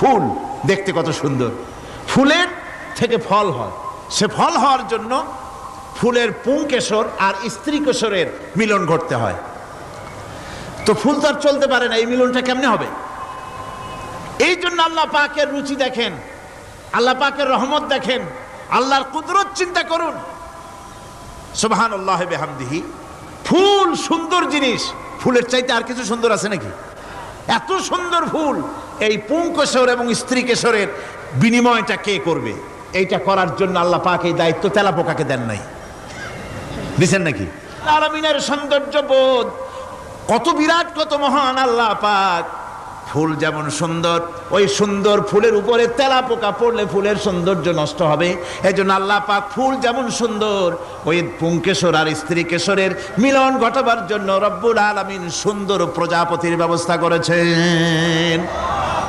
ফুল দেখতে কত সুন্দর, ফুলের থেকে ফল হয়, সে ফল হওয়ার জন্য ফুলের পুংকেশর আর স্ত্রী কেশরের মিলন ঘটতে হয়। তো ফুল তো আর চলতে পারে না, এই মিলনটা কেমনে হবে? এই জন্য আল্লাহ পাকের রুচি দেখেন, আল্লাহ পাকের রহমত দেখেন, আল্লাহর কুদরত চিন্তা করুন। সুবহানাল্লাহ বিহামদিহি। ফুল সুন্দর জিনিস, ফুলের চাইতে আর কিছু সুন্দর আছে নাকি? এত সুন্দর ফুল, এই পুংকেশর এবং স্ত্রী কেশরের বিনিময়টা কে করবে? এইটা করার জন্য আল্লাহ পাক এই দায়িত্ব তেলাপোকাকে দেন নাই, দিচ্ছেন নাকি? আলামিনের সৌন্দর্য বোধ কত বিরাট, কত মহান আল্লাহ পাক। ফুল যেমন সুন্দর, ওই সুন্দর ফুলের উপরে তেলাপোকা পড়লে ফুলের সৌন্দর্য নষ্ট হবে। এই জন্য আল্লাহ পাক ফুল যেমন সুন্দর, ওই পুংকেশর আর স্ত্রী কেশরের মিলন ঘটাবার জন্য রব্বুল আলামিন সুন্দর প্রজাপতির ব্যবস্থা করেছেন।